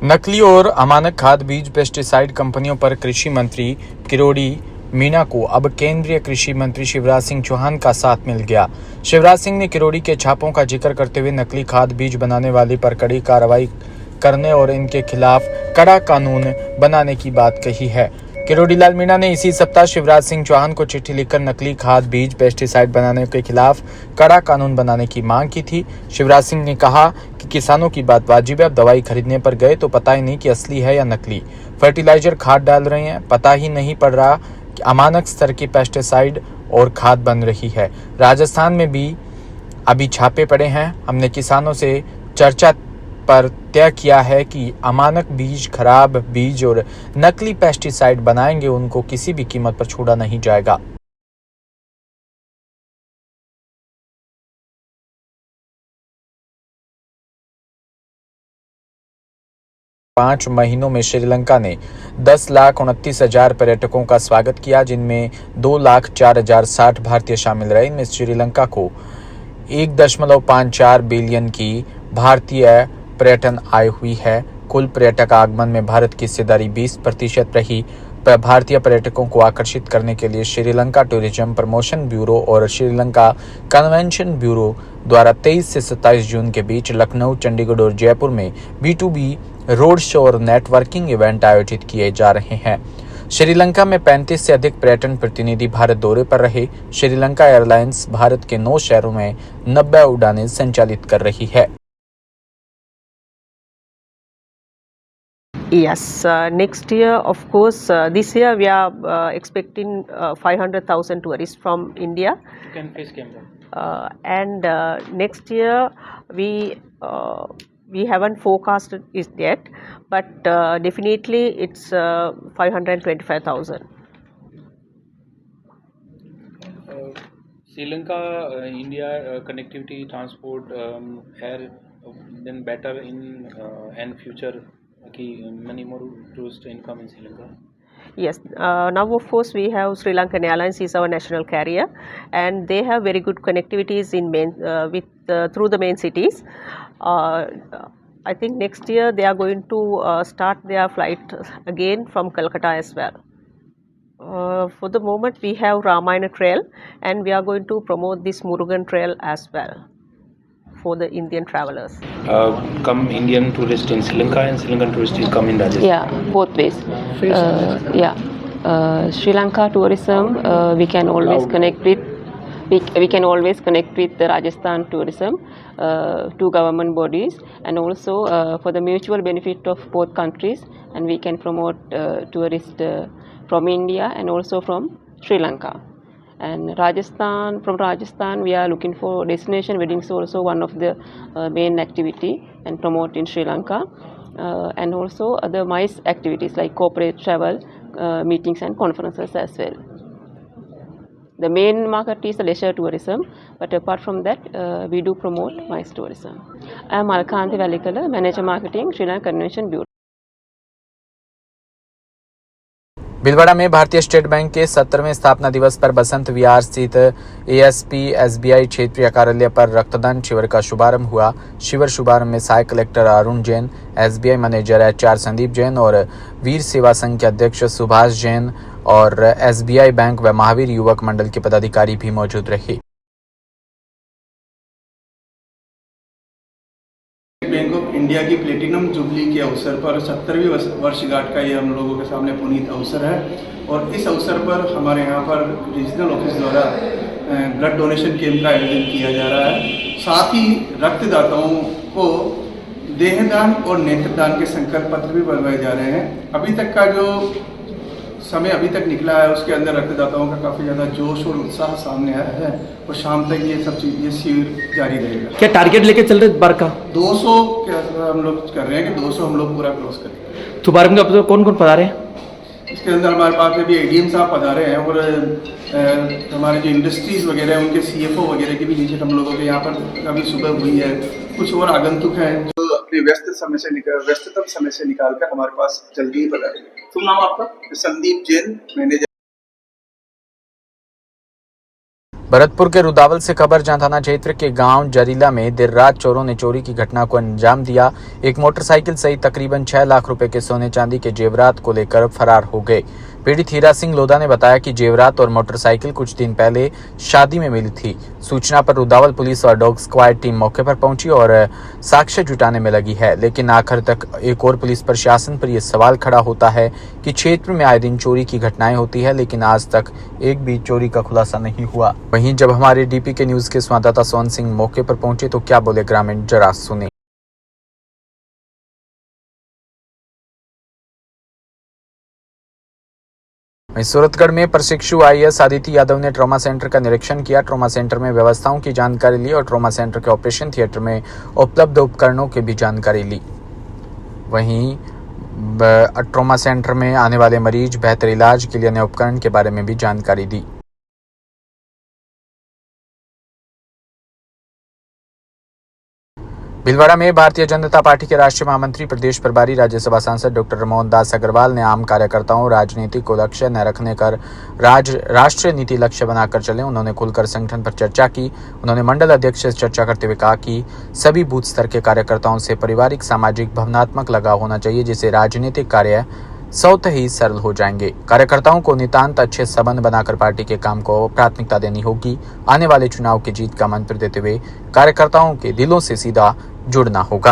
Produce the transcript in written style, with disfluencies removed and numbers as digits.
नकली और अमानक खाद बीज पेस्टिसाइड कंपनियों पर कृषि मंत्री किरोड़ी मीणा को अब केंद्रीय कृषि मंत्री शिवराज सिंह चौहान का साथ मिल गया। शिवराज सिंह ने किरोड़ी के छापों का जिक्र करते हुए नकली खाद बीज बनाने वाली पर कड़ी कार्रवाई करने और इनके खिलाफ कड़ा कानून बनाने की बात कही है। किरोड़ी लाल मीणा ने इसी सप्ताह शिवराज सिंह चौहान को चिट्ठी लिखकर नकली खाद बीज पेस्टिसाइड बनाने के खिलाफ कड़ा कानून बनाने की मांग की थी। शिवराज सिंह ने कहा कि किसानों की बात वाजिब है, अब दवाई खरीदने पर गए तो पता ही नहीं कि असली है या नकली। फर्टिलाइजर खाद डाल रहे हैं, पता ही नहीं पड़ रहा कि अमानक स्तर की पेस्टिसाइड और खाद बन रही है। राजस्थान में भी अभी छापे पड़े हैं। हमने किसानों से चर्चा पर तय किया है कि अमानक बीज, खराब बीज और नकली पेस्टिसाइड बनाएंगे उनको किसी भी कीमत पर छोड़ा नहीं जाएगा। पाँच महीनों में श्रीलंका ने 10,29,000 पर्यटकों का स्वागत किया, जिनमें 2,04,060 भारतीय शामिल रहे। इनमें श्रीलंका को 1.54 बिलियन की भारतीय पर्यटन आय हुई है। कुल पर्यटक आगमन में भारत की हिस्सेदारी 20% रही। भारतीय पर्यटकों को आकर्षित करने के लिए श्रीलंका टूरिज्म प्रमोशन ब्यूरो और श्रीलंका कन्वेंशन ब्यूरो द्वारा 23 से 27 जून के बीच लखनऊ, चंडीगढ़ और जयपुर में B2B रोड शो और नेटवर्किंग इवेंट आयोजित किए जा रहे हैं। श्रीलंका में 35 से अधिक पर्यटन प्रतिनिधि भारत दौरे पर रहे। श्रीलंका एयरलाइंस भारत के 9 शहरों में 90 उड़ानें संचालित कर रही है। Yes, next year, of course, this year we are expecting 500,000 tourists from India. You can face camera. And next year we haven't forecasted it yet, but definitely it's 525,000. Sri Lanka, India connectivity, transport, air, then better in and future, many more tourist income in Sri Lanka. Yes, now of course we have Sri Lankan Airlines is our national carrier, and they have very good connectivities in through the main cities. I think next year they are going to start their flight again from Calcutta as well. For the moment we have Ramayana Trail, and we are going to promote this Murugan Trail as well for the Indian travelers. Come Indian tourists in Sri Lanka and Sri Lankan tourists will come in Rajasthan. Yeah, both ways. Sri Lanka tourism, we can always connect with. We can always connect with the Rajasthan tourism, two government bodies, and also for the mutual benefit of both countries, and we can promote tourists from India and also from Sri Lanka. And from Rajasthan we are looking for destination weddings, also one of the main activity and promote in Sri Lanka, and also other MICE activities like corporate travel, meetings and conferences as well. The main market is the leisure tourism, but apart from that we do promote MICE tourism. I am Alkanti Valikala, Manager Marketing, Sri Lanka Convention Bureau. Bhilwara में भारतीय state bank के 17वें स्थापना दिवस पर बसंत विहार स्थित ASP SBI क्षेत्रीय कार्यालय पर रक्तदान शिविर का शुभारंभ हुआ। शिविर शुभारंभ में सहायक collector Arun Jain, SBI manager HR Sandeep Jain और वीर सेवा संघ के अध्यक्ष सुभाष जैन और SBI बैंक व महावीर युवक मंडल के पदाधिकारी भी मौजूद रहे। बैंक ऑफ इंडिया की प्लेटिनम जुबली के अवसर पर 70वीं वर्षगांठ का ये हम लोगों के सामने पुनीत अवसर है, और इस अवसर पर हमारे यहाँ पर रीजनल ऑफिस द्वारा ब्लड डोनेशन कैंप का आयोजन किया जा रहा है। साथ ही रक्तदाताओं को देहदान और नेत्रदान के संकल्प पत्र भी बनवाए जा रहे हैं। अभी तक का जो समय अभी तक निकला है उसके अंदर रक्तदाताओं का काफ़ी ज़्यादा जोश और उत्साह सामने आया है, और शाम तक ये सब चीज़ ये शिविर जारी रहेगा। क्या टारगेट लेके चल रहे बार का? 200 हम लोग कर रहे हैं कि 200 हम लोग पूरा क्रॉस करेंगे। तो बार में अब कौन कौन पधारे हैं? इसके अंदर हमारे पास अभी ADM साहब पधारे हैं, और हमारे जो इंडस्ट्रीज़ वगैरह हैं उनके CFO वगैरह की भी नीचे हम लोगों के यहाँ पर अभी सुबह हुई है। कुछ और आगंतुक हैं जो अपने व्यस्ततम समय से निकालकर हमारे पास जल्दी ही पधारेंगे। तुम नाम आपका? संदीप जैन, मैनेजर। भरतपुर के रुदावल से खबर, जहां थाना क्षेत्र के गांव जरीला में देर रात चोरों ने चोरी की घटना को अंजाम दिया। एक मोटरसाइकिल सहित तकरीबन 6 लाख रुपए के सोने चांदी के जेवरात को लेकर फरार हो गए। पीड़ित हीरा सिंह लोधा ने बताया कि जेवरात और मोटरसाइकिल कुछ दिन पहले शादी में मिली थी। सूचना पर रुदावल पुलिस और डॉग स्क्वाड टीम मौके पर पहुंची और साक्ष्य जुटाने में लगी है, लेकिन आखिर तक एक और पुलिस प्रशासन पर यह सवाल खड़ा होता है कि क्षेत्र में आए दिन चोरी की घटनाएं होती है, लेकिन आज तक एक भी चोरी का खुलासा नहीं हुआ। वहीं जब हमारे डीपी के न्यूज के संवाददाता सोहन सिंह मौके पर पहुंचे तो क्या बोले ग्रामीण, जरा सुने। सूरतगढ़ में प्रशिक्षु आईएएस आदित्य यादव ने ट्रॉमा सेंटर का निरीक्षण किया। ट्रॉमा सेंटर में व्यवस्थाओं की जानकारी ली और ट्रॉमा सेंटर के ऑपरेशन थिएटर में उपलब्ध उपकरणों की भी जानकारी ली। वहीं ट्रॉमा सेंटर में आने वाले मरीज बेहतर इलाज के लिए नए उपकरण के बारे में भी जानकारी दी। भीलवाड़ा में भारतीय जनता पार्टी के राष्ट्रीय महामंत्री, प्रदेश प्रभारी, राज्यसभा सांसद डॉक्टर मोहनदास अग्रवाल ने आम कार्यकर्ताओं राजनीति को लक्ष्य न रखने कर राष्ट्रीय नीति लक्ष्य बनाकर चले। उन्होंने खुलकर संगठन पर चर्चा की। उन्होंने मंडल अध्यक्ष से चर्चा करते हुए कहा कि सभी बूथ स्तर के कार्यकर्ताओं से पारिवारिक, सामाजिक, भावनात्मक लगाव होना चाहिए, जिससे राजनीतिक कार्य स्वतः ही सरल हो जाएंगे। कार्यकर्ताओं को नितांत अच्छे संबंध बनाकर पार्टी के काम को प्राथमिकता देनी होगी। आने वाले चुनाव की जीत का मंत्र देते हुए कार्यकर्ताओं के दिलों से सीधा जुड़ना होगा।